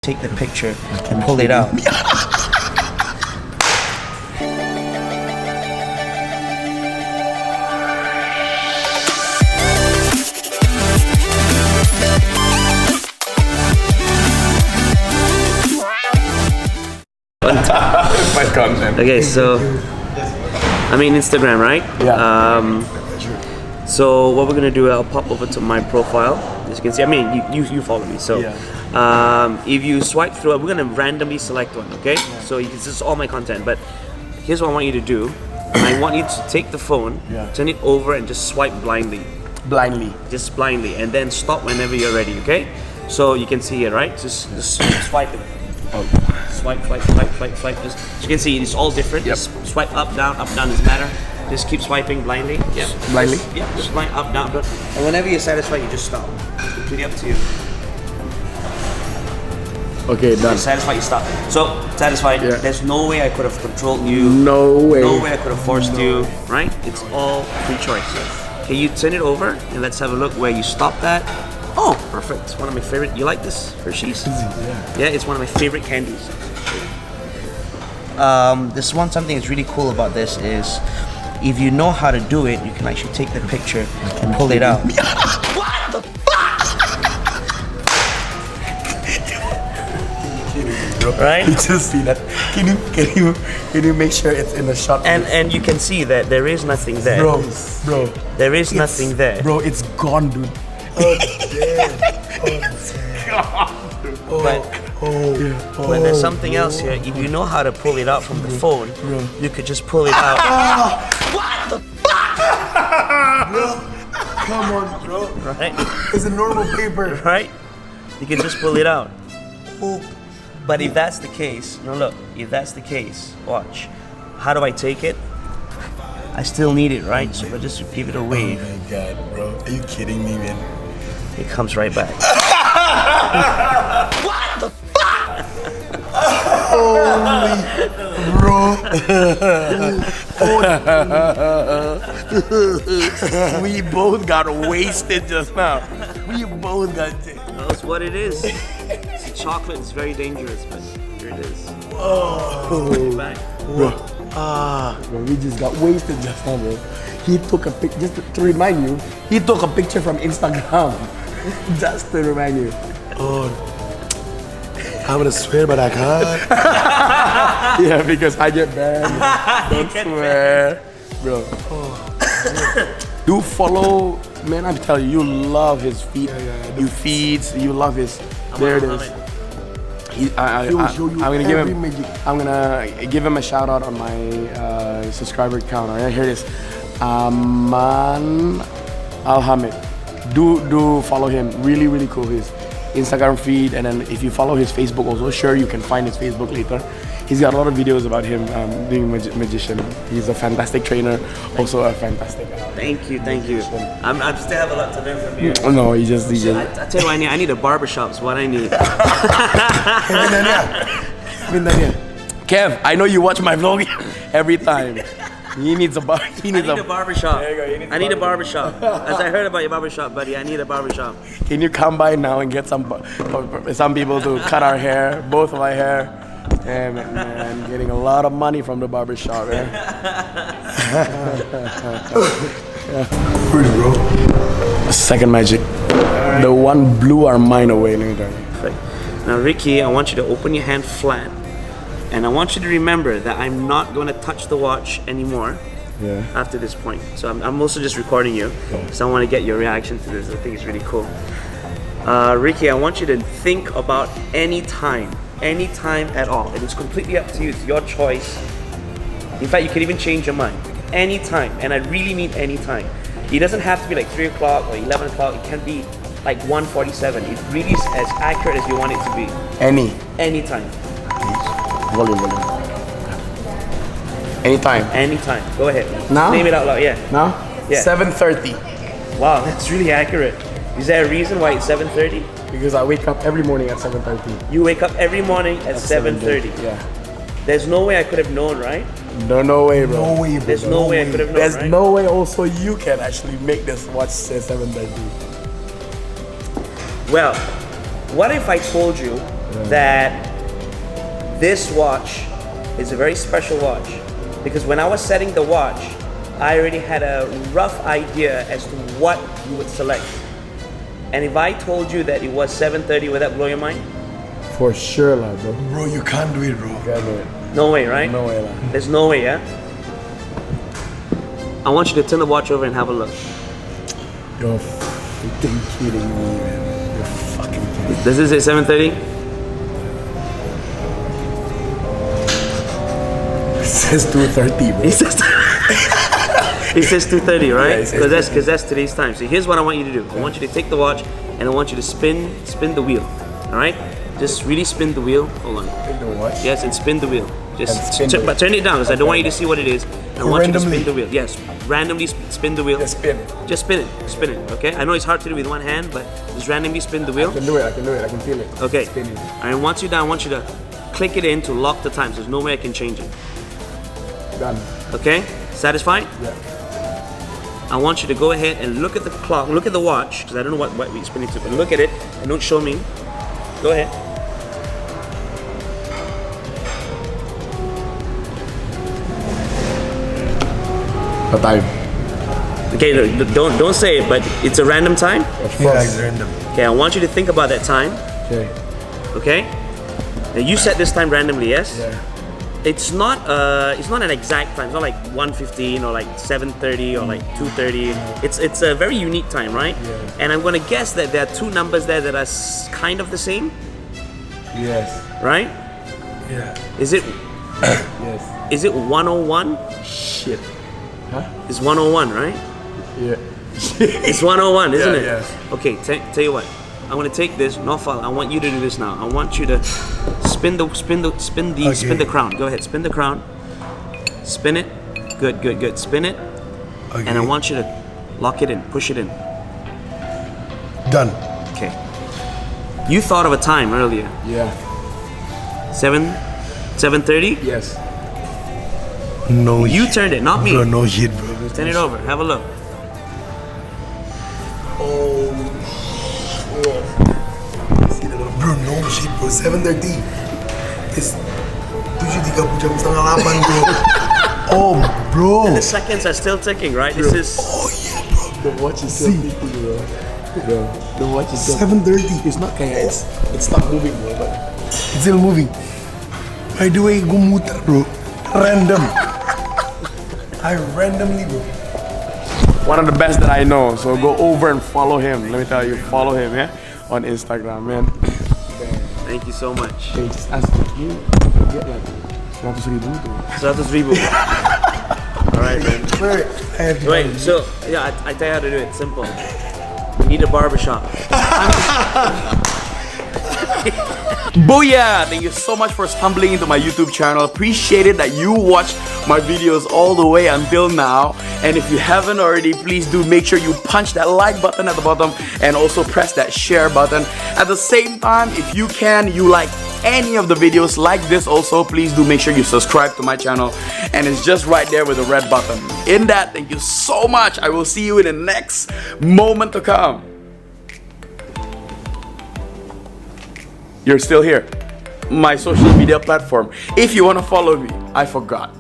take the picture and pull it out. My content. Okay, so I'm in Instagram, right? Yeah. So what we're gonna do, I'll pop over to my profile. As you can see, I mean, you follow me. So if you swipe through, we're gonna randomly select one. Okay? Yeah. So this is all my content. But here's what I want you to do. I want you to take the phone, turn it over, and just swipe blindly. Just blindly, and then stop whenever you're ready. Okay? So you can see it, right? Just swipe it. Oh. Swipe. Just, as you can see, it's all different. Yep. Just swipe up, down doesn't matter. Just keep swiping blindly. Yeah. Blindly? Just swipe up, down. And whenever you're satisfied, you just stop. It's really up to you. Okay, done. You're satisfied, you stop. So, satisfied, there's no way I could have controlled you. No way. No way I could have forced you, right? It's all free choice. Okay, you turn it over, and let's have a look where you stop that. Oh, perfect. It's one of my favorite. You like this Hershey's? Yeah, it's one of my favorite candies. Something that's really cool about this is if you know how to do it, you can actually take the picture and pull it out. What the fuck? Right? You just see that. Can you make sure it's in the shot? And you can see that there is nothing there. Bro. There is nothing there. Bro, it's gone, dude. Oh, But there's something else here. If you know how to pull it out from the phone, you could just pull it out. What the fuck? Bro, come on, bro. Right? It's a normal paper. Right? You can just pull it out. But if that's the case, if that's the case, watch. How do I take it? I still need it, right? So if I just give it a wave. Oh my god, bro. Are you kidding me, man? It comes right back. What the fuck? Holy bro. We both got wasted just now. We both got That's what it is. See, chocolate is very dangerous, but here it is. Oh. Back. Bro. Bro, we just got wasted just now, bro. He took a picture, just to remind you, he took a picture from Instagram. Just to remind you. Oh, I would swear, but I can't. Yeah, because I get banned. Don't swear. Bro. Do follow, man, I'm telling you, you love his feed. You feeds, you love his, there it is. I'm gonna give him a shout out on my subscriber count. Alright, here it is. Aman Alhamid. Do follow him. Really cool. His Instagram feed, and then if you follow his Facebook also, sure you can find his Facebook later. He's got a lot of videos about him being magician. He's a fantastic trainer, also a fantastic. Thank you. I still have a lot to learn from you. No, he just. I tell you what I need. I need a barbershop. Is what I need. Kev, I know you watch my vlog every time. He needs a barbershop. There you go. I need a barbershop. As I heard about your barbershop, buddy, I need a barbershop. Can you come by now and get some people to cut our hair, both of my hair? Damn it, man, getting a lot of money from the barbershop, man. Pretty, bro. Second magic. Right. The one blew our mind away. Perfect. Now, Ricky, I want you to open your hand flat. And I want you to remember that I'm not going to touch the watch anymore after this point. So I'm also just recording you because I want to get your reaction to this. I think it's really cool. Ricky, I want you to think about any time at all. And it's completely up to you. It's your choice. In fact, you can even change your mind. Anytime. And I really mean anytime. It doesn't have to be like 3 o'clock or 11 o'clock. It can be like 1:47. It really is as accurate as you want it to be. Anytime. Volume. Anytime. Go ahead. Now? Name it out loud, Now? Yeah. 7:30. Wow, that's really accurate. Is there a reason why it's 7:30? Because I wake up every morning at 7:30. You wake up every morning at 7:30? Yeah. There's no way I could have known, right? No way, bro. No way, bro. There's no way I could have known, There's no way also you can actually make this watch say 7:30. Well, what if I told you that this watch is a very special watch, because when I was setting the watch, I already had a rough idea as to what you would select. And if I told you that it was 7:30, would that blow your mind? For sure, lah, bro. Bro, you can't do it, bro. Can't do it. No way, right? No way, lah. There's no way, yeah? I want you to turn the watch over and have a look. You're freaking kidding me, man. You're fucking kidding me. Does this say 7:30? It says 2:30, bro. It says, it says 2:30, right? Yeah, it says Because that's today's time. So here's what I want you to do. I want you to take the watch and I want you to spin the wheel. All right? Just really spin the wheel. Hold on. Take the watch. Yes, and spin the wheel. Just spin the wheel. but turn it down because I don't want you to see what it is. I want you to spin the wheel. Yes, randomly spin the wheel. Just spin. Just spin it. Spin it. Okay. I know it's hard to do with one hand, but just randomly spin the wheel. I can do it. I can do it. I can feel it. Okay. Spinning. And once you're done, I want you to click it in to lock the time. So there's no way I can change it. Done. Okay. Satisfied? Yeah. I want you to go ahead and look at the clock, look at the watch, because I don't know what we're spinning to, but look at it and don't show me. Go ahead. The time. Okay, no, don't say it, but it's a random time. Of Yeah, course. it's random. Okay, I want you to think about that time. Okay. Okay. Now you set this time randomly, yes? Yeah. It's not an exact time. It's not like 1:15 or like 7:30 or like 2:30. It's a very unique time, right? Yeah. And I'm gonna guess that there are two numbers there that are kind of the same, Yes. right? Yeah. Is it Yes. 101? Shit. Huh? It's 101, right? Yeah. It's 101, isn't Yeah, it? yeah. Okay, tell you what. I'm gonna take this. No fault. I want you to do this now. I want you to spin the crown. Go ahead, spin the crown. Spin it. Good. Spin it. Okay. And I want you to lock it in. Push it in. Done. Okay. You thought of a time earlier. Yeah. 7:30. Yes. No You shit. turned it, not me. Bro, no shit, bro. Turn it over. Have a look. Bro, no shit, bro. 7:30. It's 7:30 setengah 8, bro. Oh, bro. The seconds are still ticking, right? This is. Oh, yeah, bro. The watch is still ticking, bro. Bro, the watch is still 7:30. It's not kaya, it's not moving, bro, but It's still moving. By the way, gue muter, bro. Random. I randomly, bro. one of the best that I know. So go over and follow him. Let me tell you, follow him, yeah, on Instagram, man. Thank you so much. Hey, just ask you get like 100,000 tuh. 100,000. All right, man. Wait, I have to Wait, so yeah, I tell you how to do it. Simple. You need a barbershop. Booyah! Thank you so much for stumbling into my YouTube channel. Appreciate it that you watched my videos all the way until now. And if you haven't already, please do make sure you punch that like button at the bottom and also press that share button. At the same time, if you like any of the videos like this also, please do make sure you subscribe to my channel. And it's just right there with the red button. In that, thank you so much. I will see you in the next moment to come. You're still here. My social media platform. If you want to follow me, I forgot.